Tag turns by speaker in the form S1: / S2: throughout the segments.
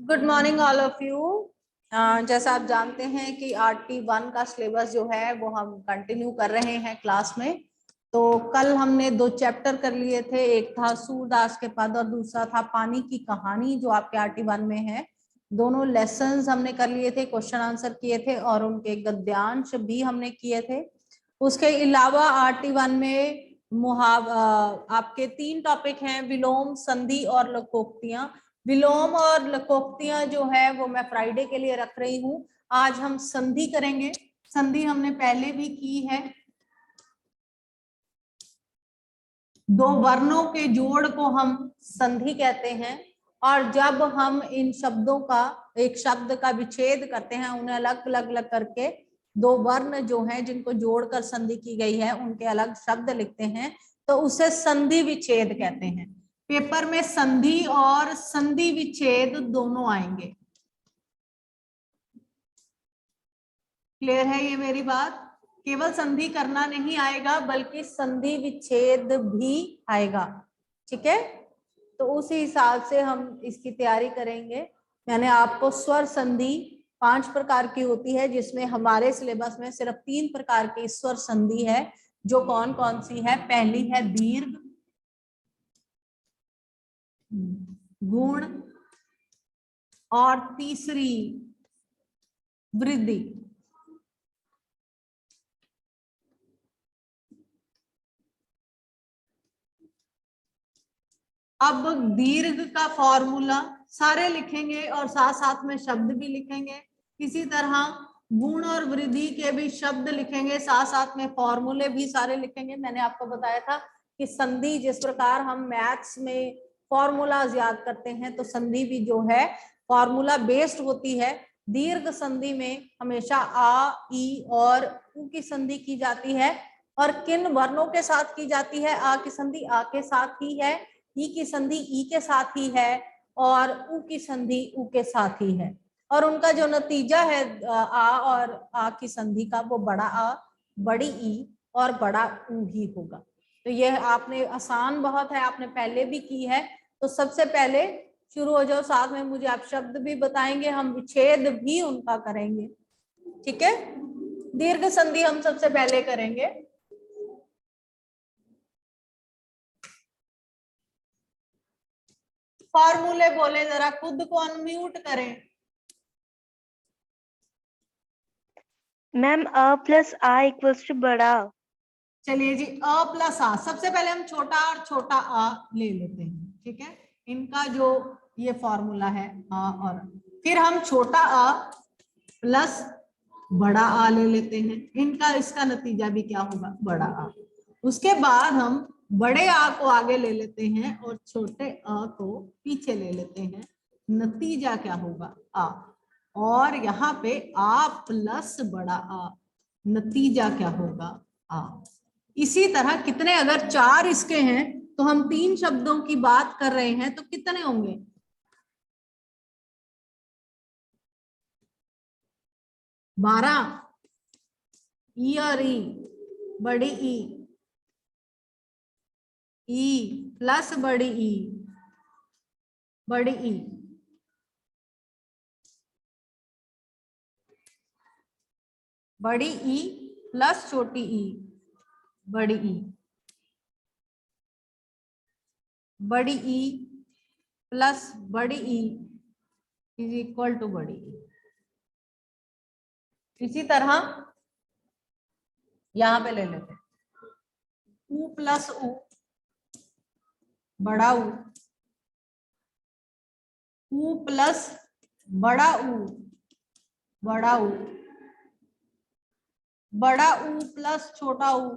S1: Good morning all of you. जैसा आप जानते हैं कि RT1 का सिलेबस जो है वो हम कंटिन्यू कर रहे हैं क्लास में। तो कल हमने 2 चैप्टर कर लिए थे, एक था सूरदास के पद और दूसरा था पानी की कहानी जो आपके RT1 में है। दोनों लेसन्स हमने कर लिए थे, क्वेश्चन आंसर किए थे और उनके गद्यांश भी हमने किए थे। उसके अलावा RT1 में आपके 3 टॉपिक हैं, विलोम, संधि और लकोक्तियां। विलोम और लकोक्तियां जो है वो मैं फ्राइडे के लिए रख रही हूँ। आज हम संधि करेंगे। संधि हमने पहले भी की है। 2 वर्णों के जोड़ को हम संधि कहते हैं और जब हम इन शब्दों का एक शब्द का विच्छेद करते हैं, उन्हें अलग अलग करके 2 वर्ण जो हैं जिनको जोड़कर संधि की गई है उनके अलग शब्द लिखते हैं, तो उसे संधि विच्छेद कहते हैं। पेपर में संधि और संधि विच्छेद दोनों आएंगे। क्लियर है ये मेरी बात? केवल संधि करना नहीं आएगा बल्कि संधि विच्छेद भी आएगा। ठीक है, तो उसी हिसाब से हम इसकी तैयारी करेंगे। मैंने आपको स्वर संधि 5 प्रकार की होती है, जिसमें हमारे सिलेबस में सिर्फ 3 प्रकार की स्वर संधि है। जो कौन कौन सी है? पहली है दीर्घ, गुण और तीसरी वृद्धि। अब दीर्घ का फॉर्मूला सारे लिखेंगे और साथ साथ में शब्द भी लिखेंगे। इसी तरह गुण और वृद्धि के भी शब्द लिखेंगे, साथ साथ में फॉर्मूले भी सारे लिखेंगे। मैंने आपको बताया था कि संधि जिस प्रकार हम मैथ्स में फॉर्मूलाज याद करते हैं, तो संधि भी जो है फॉर्मूला बेस्ड होती है। दीर्घ संधि में हमेशा आ, ई और उ की संधि की जाती है। और किन वर्णों के साथ की जाती है? आ की संधि आ के साथ ही है, ई की संधि ई के साथ ही है और उ की संधि उ के साथ ही है। और उनका जो नतीजा है आ और आ की संधि का, वो बड़ा आ, बड़ी ई और बड़ा उ ही होगा। तो यह आपने आसान बहुत है, आपने पहले भी की है। तो सबसे पहले शुरू हो जाओ, साथ में मुझे आप शब्द भी बताएंगे, हम विच्छेद भी उनका करेंगे। ठीक है, दीर्घ संधि हम सबसे पहले करेंगे। फॉर्मूले बोले, जरा खुद को अनम्यूट करें।
S2: मैम अ प्लस आ इक्वल्स टू बड़ा।
S1: चलिए जी, अ प्लस आ। सबसे पहले हम छोटा और छोटा आ ले लेते हैं। ठीक है, इनका जो ये फॉर्मूला है आ और फिर हम छोटा आ प्लस बड़ा आ ले लेते हैं। इनका इसका नतीजा भी क्या होगा? बड़ा आ। उसके बाद हम बड़े आ को आगे ले लेते हैं और छोटे आ को पीछे ले लेते हैं। नतीजा क्या होगा? आ। और यहाँ पे आ प्लस बड़ा आ, नतीजा क्या होगा? आ। इसी तरह कितने, अगर 4 इसके हैं तो हम 3 शब्दों की बात कर रहे हैं, तो कितने होंगे? 12। ई और ई, बड़ी ई प्लस बड़ी ई, बड़ी ई, बड़ी ई प्लस छोटी ई, बड़ी ई, बड़ी ई प्लस बड़ी ई इज इक्वल टू बड़ी ई। इसी तरह यहां पे ले लेते हैं उ प्लस उ, बड़ा उ प्लस बड़ा उ, बड़ा उ, बड़ा उ प्लस छोटा उ,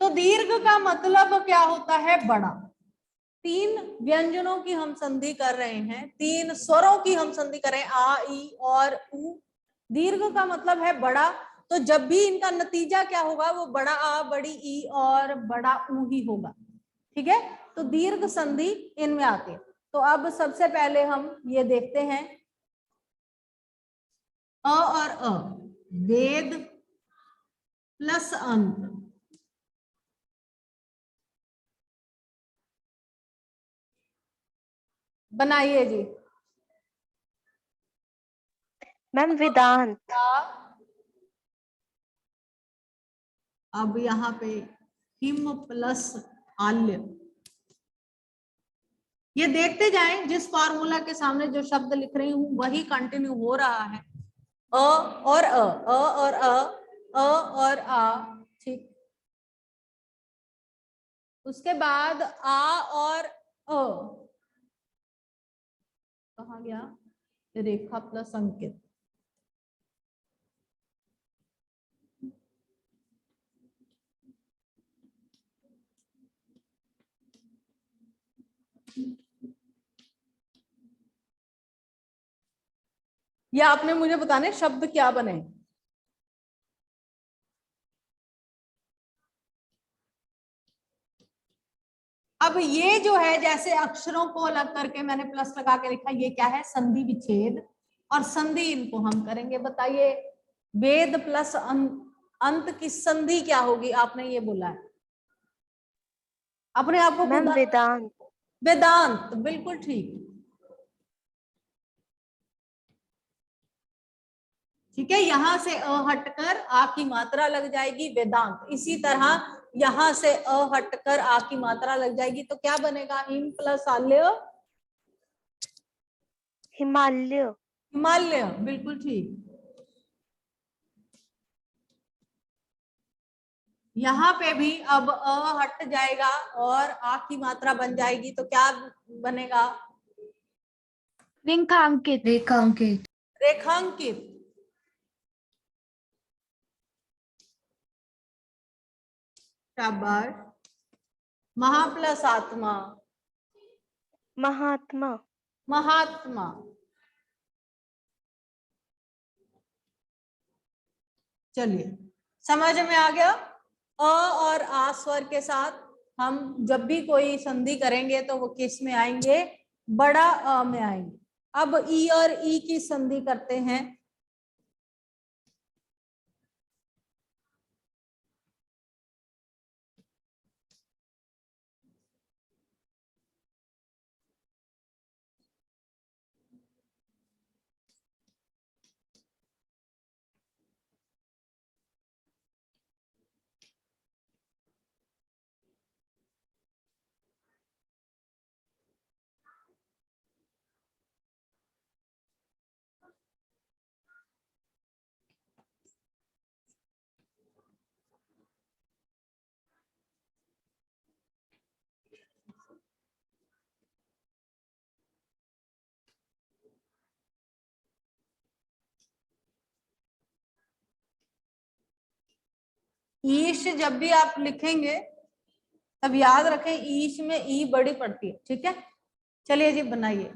S1: तो दीर्घ का मतलब क्या होता है? बड़ा। 3 व्यंजनों की हम संधि कर रहे हैं, 3 स्वरों की हम संधि कर रहे हैं, आ, ई और उ। दीर्घ का मतलब है बड़ा, तो जब भी इनका नतीजा क्या होगा? वो बड़ा आ, बड़ी ई और बड़ा उ ही होगा। ठीक है, तो दीर्घ संधि इनमें आती है। तो अब सबसे पहले हम ये देखते हैं, अ और अ, वेद प्लस अंत, बनाइए जी।
S2: मैम वेदांत।
S1: अब यहाँ पे हिम प्लस आल्य, ये देखते जाएं, जिस फॉर्मूला के सामने जो शब्द लिख रही हूं वही कंटिन्यू हो रहा है। अ और अ और आ, ठीक। उसके बाद आ और अ, कहा गया, रेखा प्लस अंकित। ये आपने मुझे बताने शब्द क्या बने। अब ये जो है, जैसे अक्षरों को अलग करके मैंने प्लस लगा के लिखा, ये क्या है, संधि विच्छेद। और संधि इनको हम करेंगे, बताइए वेद प्लस अंत की संधि क्या होगी, आपने ये बोला है, अपने आप को
S2: मैम
S1: खुद।
S2: वेदांत।
S1: वेदांत, बिल्कुल ठीक। ठीक है, यहां से अ हटकर आ की मात्रा लग जाएगी, वेदांत। इसी तरह यहां से अ हटकर आ की मात्रा लग जाएगी, तो क्या बनेगा, हिम प्लस आल्य,
S2: हिमालय।
S1: हिमालय, बिल्कुल ठीक। यहाँ पे भी अब अ हट जाएगा और आ की मात्रा बन जाएगी, तो क्या बनेगा,
S3: रेखांकित। रेखांकित।
S1: रेखांकित। शाबाश। महा प्लस आत्मा,
S2: महात्मा।
S1: महात्मा। चलिए, समझ में आ गया। अ और आ स्वर के साथ हम जब भी कोई संधि करेंगे तो वो किस में आएंगे, बड़ा अ में आएंगे। अब ई और ई की संधि करते हैं। ईश जब भी आप लिखेंगे तब याद रखें, ईश में ई बड़ी पड़ती है, ठीक है। चलिए जी, बनाइए।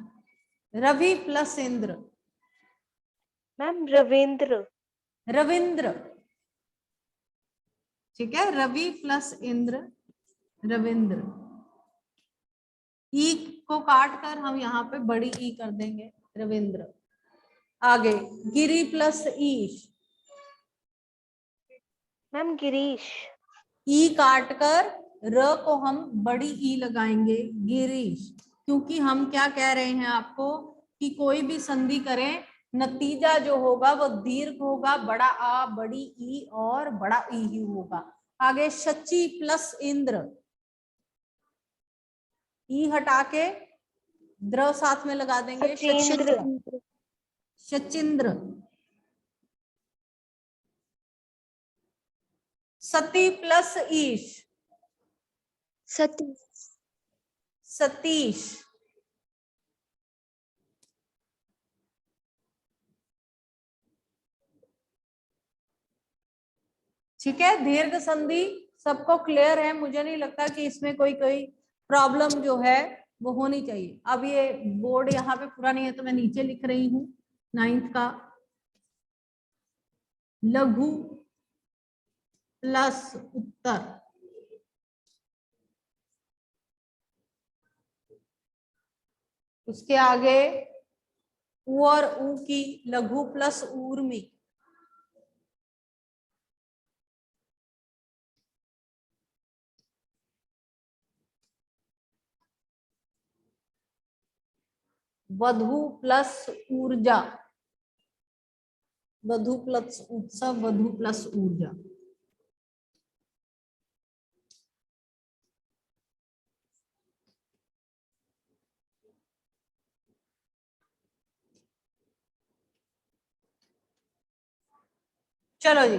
S1: Ravi plus Indra,
S2: ma'am Ravindra.
S1: रविंद्र। ठीक है, रवि प्लस इंद्र, रविंद्र। ई को काट कर हम यहाँ पे बड़ी ई कर देंगे, रविंद्र। आगे गिरी प्लस ईश,
S2: मैम गिरीश।
S1: ई काट कर र को हम बड़ी ई लगाएंगे, गिरीश। क्योंकि हम क्या कह रहे हैं आपको कि कोई भी संधि करें, नतीजा जो होगा वो दीर्घ होगा, बड़ा आ, बड़ी ई और बड़ा ई ही होगा। आगे शची प्लस इंद्र, ई हटा के द्र साथ में लगा देंगे,
S2: सचिंद्र।
S1: शचिंद्र, शचिंद्र। सती प्लस ईश,
S3: सती।
S1: सतीश। ठीक है, दीर्घ संधि सबको क्लियर है, मुझे नहीं लगता कि इसमें कोई कोई प्रॉब्लम जो है वो होनी चाहिए। अब ये बोर्ड यहाँ पे पूरा नहीं है तो मैं नीचे लिख रही हूँ 9th का। लघु प्लस उत्तर, उसके आगे उ और ऊ की लघु प्लस ऊर्मी, वधु प्लस ऊर्जा, वधु प्लस उत्सव, वधु प्लस ऊर्जा। चलो जी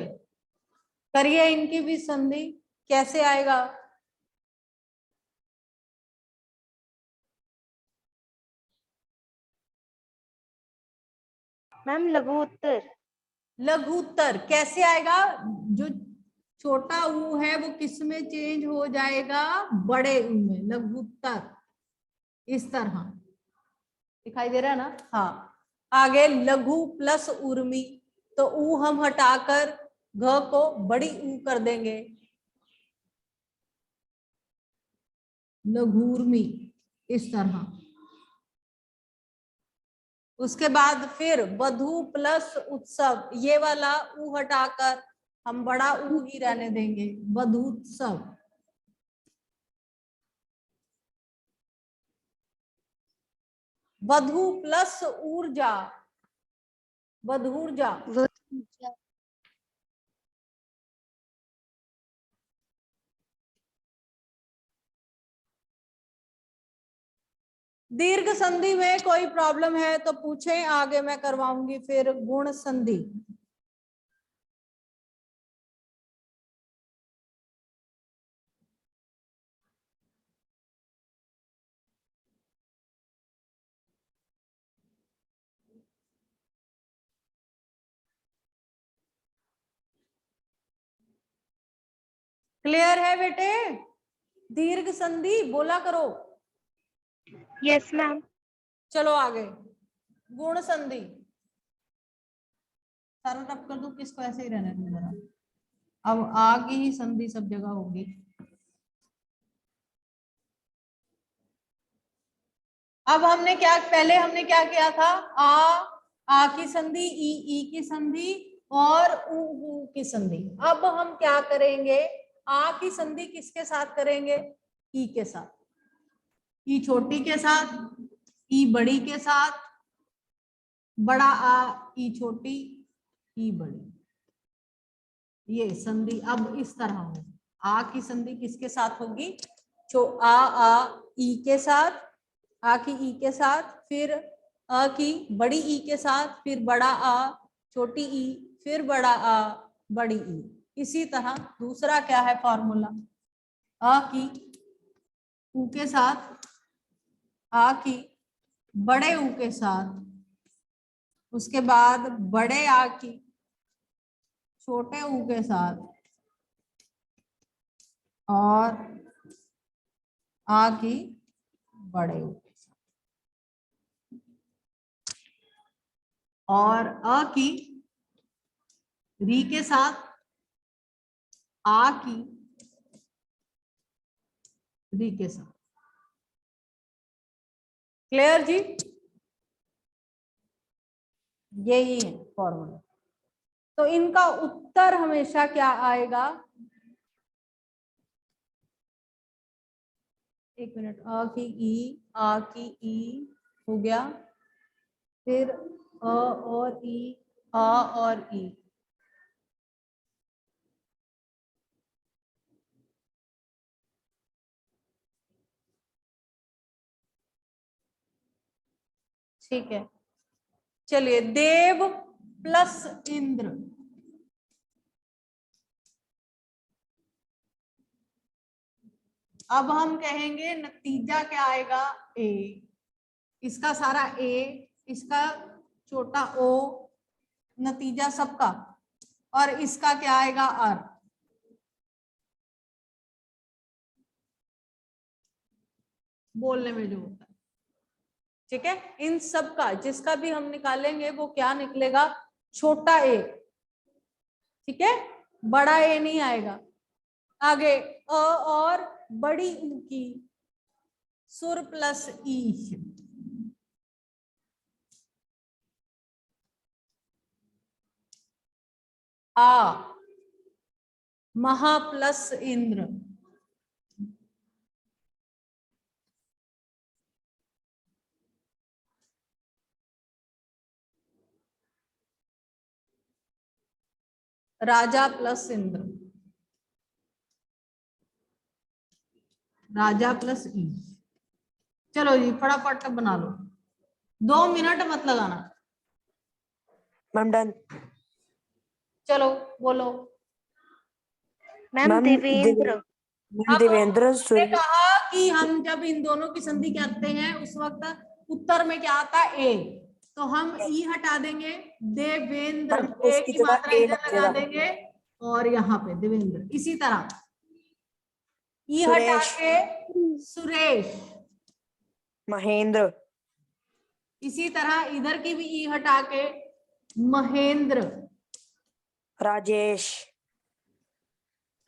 S1: करिए इनकी भी संधि, कैसे आएगा?
S2: मैम लघु उत्तर।
S1: लघु उत्तर कैसे आएगा? जो छोटा ऊ है वो किस में चेंज हो जाएगा? बड़े ऊ में, लघु उत्तर। इस तरह दिखाई दे रहा है ना? हाँ। आगे लघु प्लस उर्मी, तो ऊ हम हटाकर घ को बड़ी ऊ कर देंगे, लघुर्मी। इस तरह। उसके बाद फिर वधु प्लस उत्सव, ये वाला ऊ हटाकर हम बड़ा ऊ ही रहने देंगे, वधुत्सव। वधु प्लस ऊर्जा, वधूर्जा। दीर्घ संधि में कोई प्रॉब्लम है तो पूछें, आगे मैं करवाऊंगी। फिर गुण संधि। क्लियर है बेटे? दीर्घ संधि बोला करो।
S2: Yes ma'am.
S1: चलो आगे गुण संधि। सारा टप कर दूं, किसको ऐसे ही रहने दूं जरा। अब आगे ही संधि सब जगह होगी। अब हमने क्या, पहले हमने क्या किया था? आ की संधि, ई की संधि और ऊ की संधि। अब हम क्या करेंगे? आ की संधि किसके साथ करेंगे? ई के साथ। ई छोटी के साथ, ई बड़ी के साथ, बड़ा आ, ई छोटी, ई बड़ी। ये संधि अब इस तरह होगी। आ की संधि किसके साथ होगी? आ ई के साथ, आ की ई के साथ, फिर अ की बड़ी ई के साथ, फिर बड़ा आ, छोटी ई, फिर बड़ा आ, बड़ी ई। इसी तरह दूसरा क्या है फॉर्मूला? आ की ऊ के साथ, आ की बड़े ऊ के साथ, उसके बाद बड़े आ की छोटे ऊ के साथ, और आ की बड़े ऊ के साथ, और अ की री के साथ, आ की री के साथ। क्लियर जी? यही है फॉर्मूला। तो इनका उत्तर हमेशा क्या आएगा? एक मिनट। आ की ई, आ की ई हो गया, फिर अ और ई, आ और ई। ठीक है। चलिए देव प्लस इंद्र। अब हम कहेंगे नतीजा क्या आएगा? ए, इसका सारा ए, इसका छोटा ओ, नतीजा सबका, और इसका क्या आएगा? आर। बोलने में जो होता है। ठीक है, इन सब का जिसका भी हम निकालेंगे वो क्या निकलेगा? छोटा ए। ठीक है, बड़ा ए नहीं आएगा। आगे अ और बड़ी ऊ की सुर प्लस ई, आ महा प्लस इंद्र, राजा प्लस इंद्र, राजा प्लस ई। चलो जी फटाफट बना लो, 2 मिनट मत लगाना।
S4: Ma'am done.
S1: चलो बोलो।
S2: मैम देवेंद्र।
S4: मैम देवेंद्र
S1: हमने
S4: सूर्य।
S1: कहा कि हम जब इन दोनों की संधि करते हैं उस वक्त उत्तर में क्या आता है, ए, तो हम ई हटा देंगे, देवेंद्र,
S4: मैम
S1: ए
S4: उसकी
S1: की
S4: जगह
S1: मात्रा
S4: ए
S1: इधर लगा
S4: लगेगा।
S1: देंगे और यहाँ पे देवेंद्र। इसी तरह ई हटा
S4: सुरेश।
S1: के सुरेश,
S4: महेंद्र।
S1: इसी तरह इधर की भी ई हटा के महेंद्र,
S4: राजेश।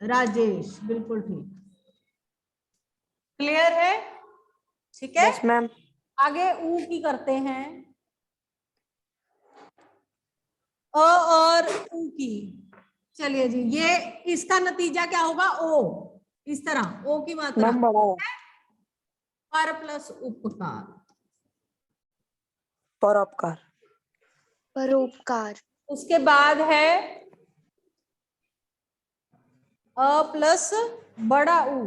S1: राजेश। बिल्कुल ठीक, क्लियर है? ठीक है।
S4: Yes ma'am.
S1: आगे ऊ की करते हैं, अ और ऊ की। चलिए जी, ये इसका नतीजा क्या होगा, ओ। इस तरह ओ की मात्रा
S4: मैम बड़ा है।
S1: पर प्लस उपकार,
S4: परोपकार।
S2: परोपकार।
S1: उसके बाद है अ प्लस बड़ा ऊ,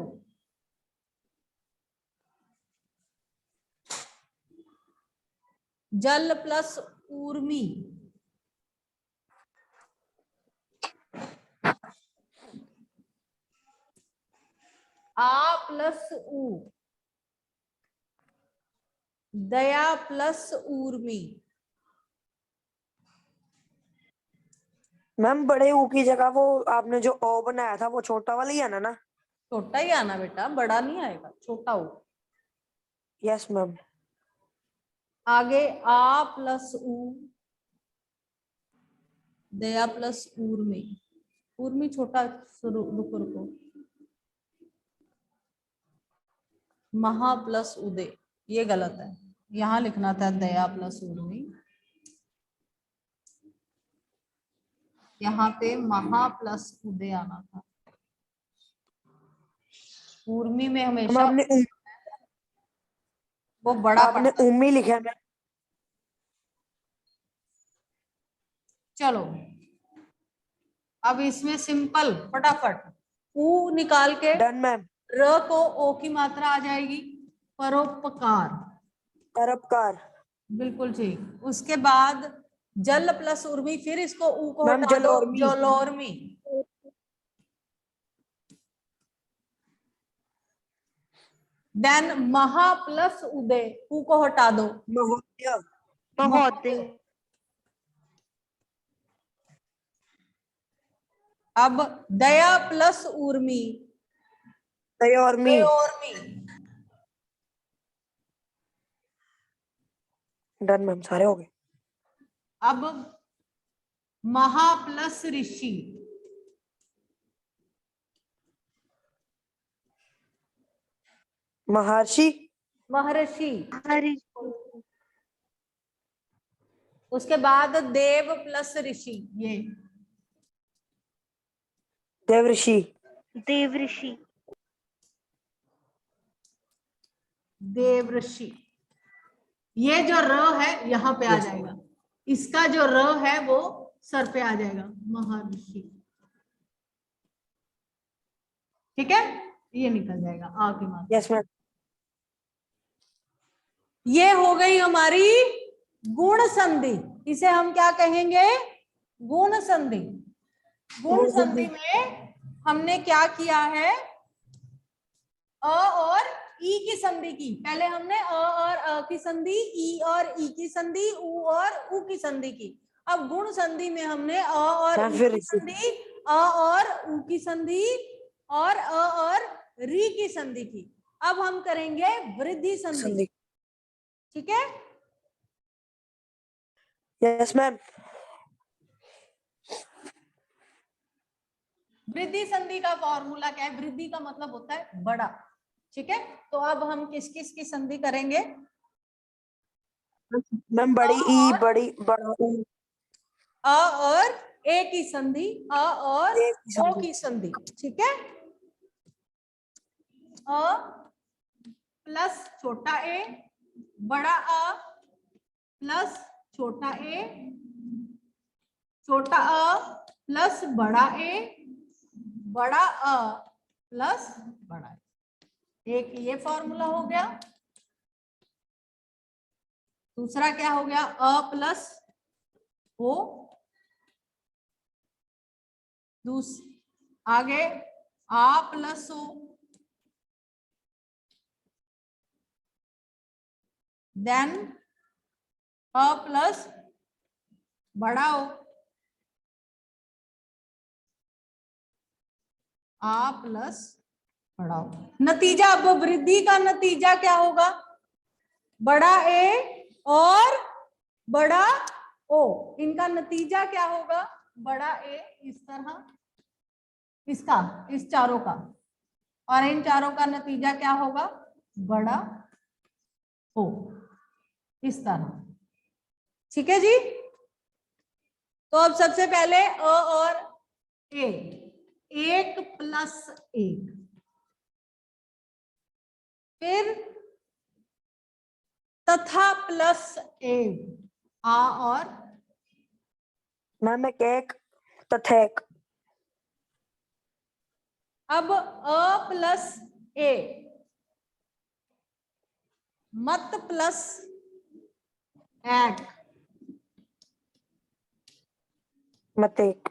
S1: जल प्लस ऊर्मी, आ प्लस ऊ, दया प्लस ऊर्मी।
S4: मैम बड़े ऊ की जगह वो आपने जो ओ बनाया था वो छोटा वाला ही आना ना।
S1: छोटा ही आना बेटा, बड़ा नहीं आएगा, छोटा ऊ।
S4: Yes ma'am.
S1: आगे आ प्लस ऊ, दया प्लस ऊर्मी। ऊर्मी छोटा, रुको रुको, महा प्लस उदय, ये गलत है, यहां लिखना था दया प्लस ऊर्मी, यहाँ पे महा प्लस उदय आना था। ऊर्मी में
S4: हम
S1: हमेशा
S4: आपने
S1: वो बड़ा
S4: आपने
S1: पड़ता है।
S4: उम्मी लिखा है मैम।
S1: चलो अब इसमें सिंपल फटाफट ऊ निकाल के
S4: डन मैम।
S1: र को ओ की मात्रा आ जाएगी, परोपकार।
S4: परोपकार।
S1: बिल्कुल ठीक। उसके बाद जल प्लस उर्मी, फिर इसको ऊ को
S4: मैम
S1: हटा दो,
S4: जलोर्मी।
S1: जलोर्मी। देन महा प्लस उदय, ऊ को हटा दो,
S4: महोदय।
S2: महोदय।
S1: अब दया प्लस ऊर्मी,
S4: दयोर्मी।
S1: दयोर्मी।
S4: डन मैम सारे हो गए।
S1: अब महा प्लस ऋषि,
S4: महर्षि।
S1: महर्षि।
S2: हरि।
S1: उसके बाद देव प्लस ऋषि, ये
S4: देवऋषि।
S2: देवऋषि।
S1: देवऋषि। ये जो र है यहाँ पे आ जाएगा, इसका जो र है वो सर पे आ जाएगा, महर्षि। ठीक है, ये निकल जाएगा आ की मात्रा।
S4: Yes ma'am.
S1: ये हो गई हमारी गुण संधि। इसे हम क्या कहेंगे, गुण संधि। गुण संधि में हमने क्या किया है, अ और ई की संधि की। पहले हमने अ और अ की संधि, ई और ई की संधि, उ और उ की संधि की। अब गुण संधि में हमने अ और ई की संधि, अ और उ की संधि और अ और री की संधि की। अब हम करेंगे वृद्धि संधि। ठीक है,
S4: यस मैम।
S1: वृद्धि संधि का फॉर्मूला क्या है, वृद्धि का मतलब होता है बड़ा। ठीक है, तो अब हम किस किस की संधि करेंगे,
S4: मैम बड़ी ई, बड़ी बड़ा ऊ,
S1: अ और ए की संधि, अ और
S4: ए की
S1: ओ
S4: संधि।
S1: की संधि। ठीक है, अ प्लस छोटा ए, बड़ा अ प्लस छोटा ए, छोटा अ प्लस बड़ा ए बड़ा अ प्लस बड़ा ए। एक ये फॉर्मूला हो गया। दूसरा क्या हो गया, अ प्लस ओ। आगे आ प्लस ओ, देन अ प्लस बड़ा ओ, आ प्लस बड़ा ओ। नतीजा, अब वृद्धि का नतीजा क्या होगा, बड़ा ए और बड़ा ओ, इनका नतीजा क्या होगा, बड़ा ए इस तरह, इसका, इस चारों का, और इन चारों का नतीजा क्या होगा, बड़ा ओ, इस तरह। ठीक है जी। तो अब सबसे पहले अ और ए, 1 प्लस 1, फिर तथा प्लस 1, आ और
S4: मैम एक तथा एक।
S1: अब अ प्लस ए, मत प्लस एक,
S4: मत एक।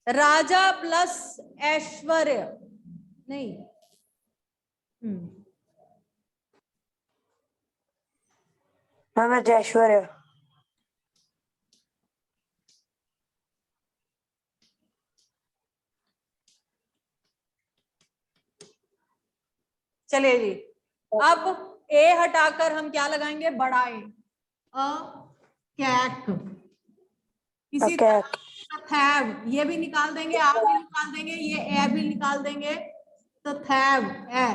S1: राजा प्लस ऐश्वर्य, नहीं,
S4: मैम ऐश्वर्य।
S1: चलिए जी। अब ए हटाकर हम क्या लगाएंगे, बड़ा ए, अ कैक। इसी तरह तथैव, ये भी निकाल देंगे, आ भी निकाल देंगे, ये ए भी निकाल देंगे, तथैव ए।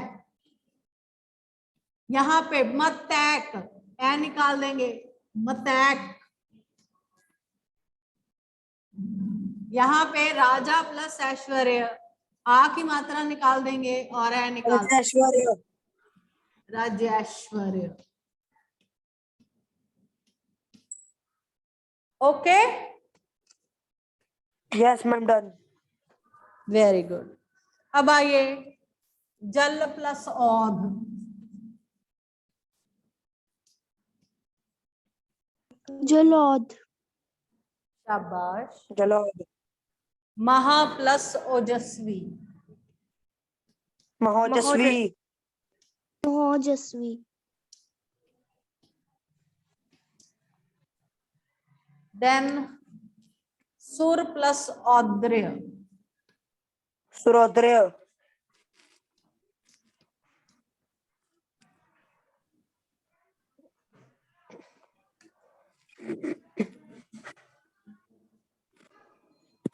S1: यहाँ पे मतैक, ए निकाल देंगे, मतैक। यहाँ पे राजा प्लस ऐश्वर्य, आ की मात्रा निकाल देंगे और ए निकाल देंगे,
S4: Aishwarya.
S1: Rajeshwarya. Okay,
S4: yes ma'am, done.
S1: Very good. अब आइए जल प्लस औध,
S2: जलौध,
S1: शाबाश।
S4: जलौध।
S1: महा प्लस ओजस्वी,
S4: महोजस्वी।
S2: महोजस्वी,
S1: देन सुर प्लस औद्र्य,
S4: सुरौद्र्य।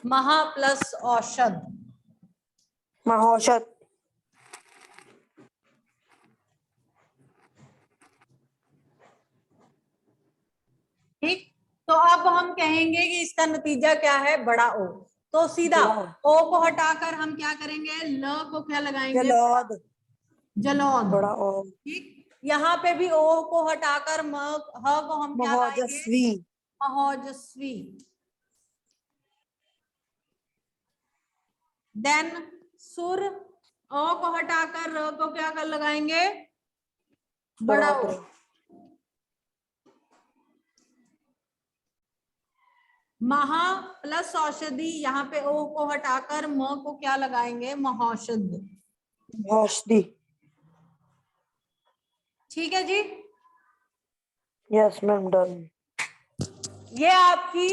S1: महा प्लस औषध,
S4: महौषध।
S1: ठीक। तो अब हम कहेंगे कि इसका नतीजा क्या है, बड़ा ओ। तो सीधा ओ को हटाकर हम क्या करेंगे, ल को क्या लगाएंगे,
S4: जलौध।
S1: जलौध।
S4: बड़ा ओ।
S1: ठीक। यहाँ पे भी ओ को हटाकर ह को हम क्या लाएंगे,
S4: महोजस्वी।
S1: महोजस्वी। देन सुर, ओ को हटाकर र को क्या कर लगाएंगे, बड़ा ओ।
S4: सुरौद्र।
S1: महा प्लस औषधि, यहाँ पे ओ को हटाकर म को क्या लगाएंगे, महौषध।
S4: औषधि।
S1: ठीक है जी।
S4: Yes ma'am, done.
S1: ये आपकी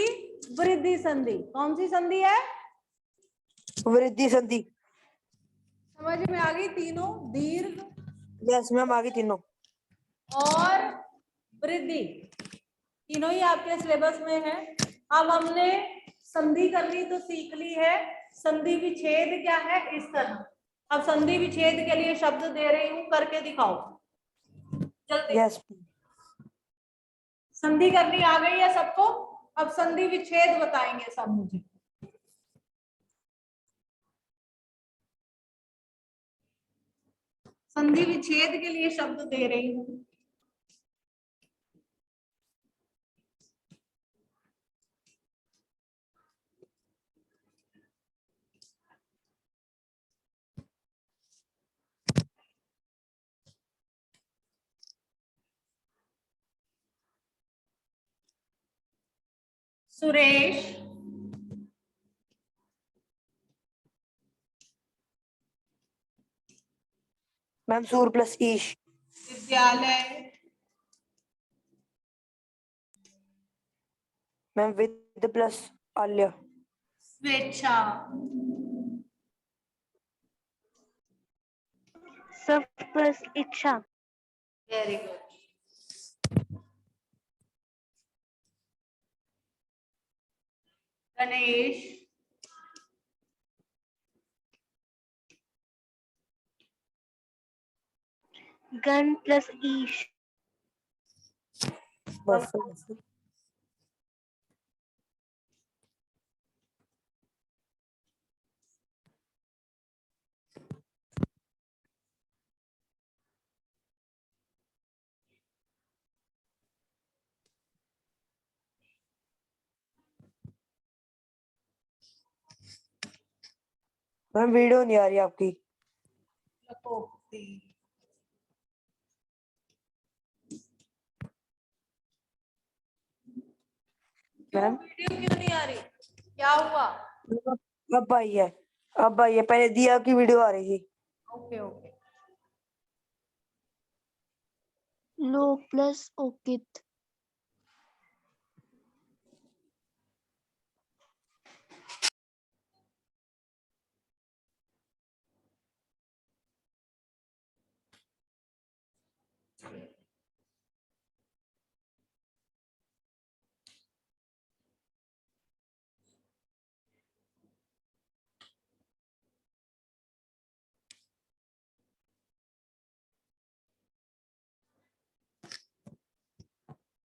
S1: वृद्धि संधि, कौन सी संधि है,
S4: वृद्धि संधि।
S1: समझ में आ गई, तीनों, दीर्घ
S4: यस मैम, आगे तीनों
S1: और वृद्धि, तीनों ही आपके सिलेबस में है। अब हमने संधि करनी तो सीख ली है, संधि विच्छेद क्या है, इस तरह। अब संधि विच्छेद के लिए शब्द दे रही हूं, करके दिखाओ जल्दी।
S4: यस।
S1: संधि करनी आ गई है सबको, अब संधि विच्छेद बताएंगे सब मुझे। संधि विच्छेद के लिए शब्द दे रही हूं। सुरेश,
S4: मैम सूर प्लस ईश।
S1: विद्यालय,
S4: मैम विद प्लस आल्य।
S1: स्वेच्छा,
S2: सफ प्लस इच्छा।
S1: Very good. गणेश,
S2: गण प्लस ईश।
S4: बस मैम वीडियो नहीं आ रही आपकी।
S1: लकोक्ति, क्यों
S4: मैम
S1: वीडियो क्यों नहीं आ रही? क्या हुआ?
S4: अब आई है, अब आई है, पहले दिया की वीडियो आ रही थी।
S1: Okay okay.
S2: लोक प्लस ओकित।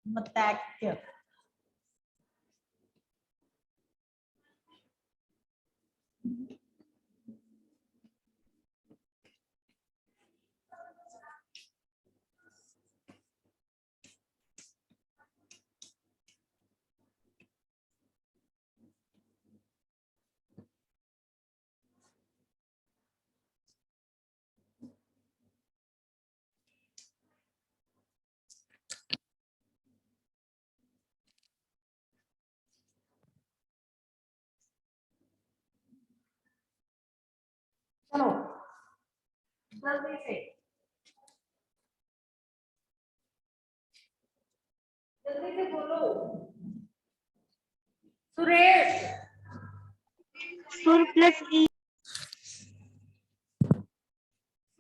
S1: मतैक्य, चलो जल्दी से, जल्दी से बोलो। सुरेश,
S2: सुर प्लस ई।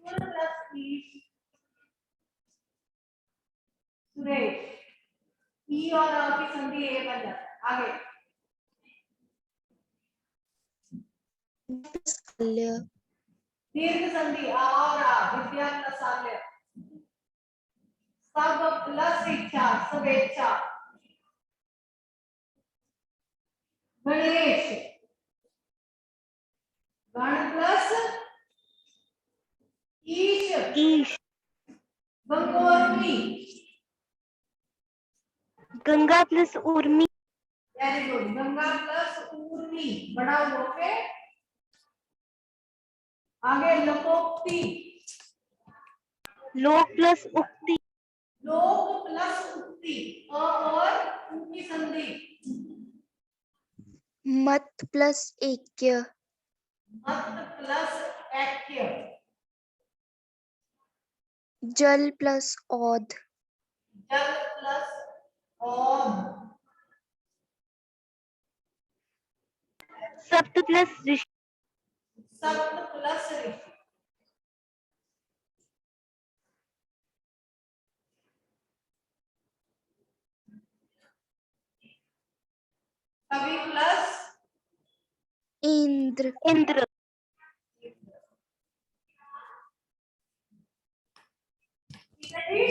S1: सुर प्लस ईश। सुरेश, ई और अ की संधि ए बन जाता है। आगे
S2: आल्य।
S1: दीर्घ संधि आ और आ, विद्या प्लस आल्य। सब प्लस इच्छा, स्वेच्छा। गणेश, गण प्लस ईश।
S2: ईश।
S1: गंगोर्मी,
S2: गंगा प्लस उर्मी।
S1: Very good. गंगा प्लस ऊर्मी, बड़ा ओके। आगे लकोक्ति,
S2: लोक प्लस उक्ति।
S1: लोक प्लस उक्ति, अ और उ की संधि।
S2: मत प्लस ऐक्य।
S1: मत प्लस ऐक्य।
S2: जल प्लस औध।
S1: जल प्लस औध।
S2: सप्त प्लस ऋषि।
S1: सप्त प्लस ऋषि। कवि प्लस
S2: इंद्र। इंद्र।
S1: ठीक है जी।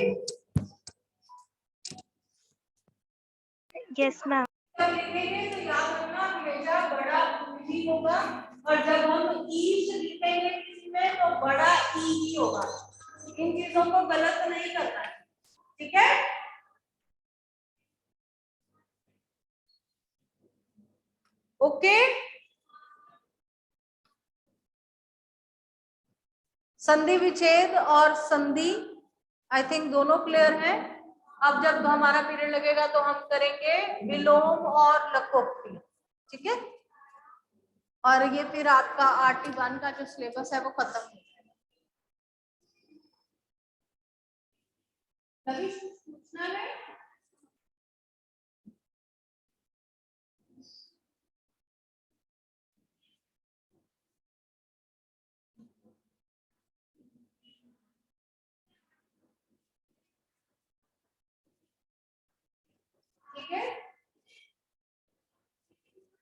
S2: Yes ma'am.
S1: जब लिखेंगे तो याद रखना हमेशा बड़ा ही होगा, और जब हम ईश लिखेंगे किसी में तो बड़ा ई ही होगा। इन चीजों को गलत नहीं करना है, ठीक है। ओके, संधि विच्छेद और संधि आई थिंक दोनों क्लियर है। अब जब हमारा पीरियड लगेगा तो हम करेंगे विलोम और लकोक्ति, ठीक है। और ये फिर आपका RT1 का जो सिलेबस है वो खत्म हो जाएगा। पूछना है?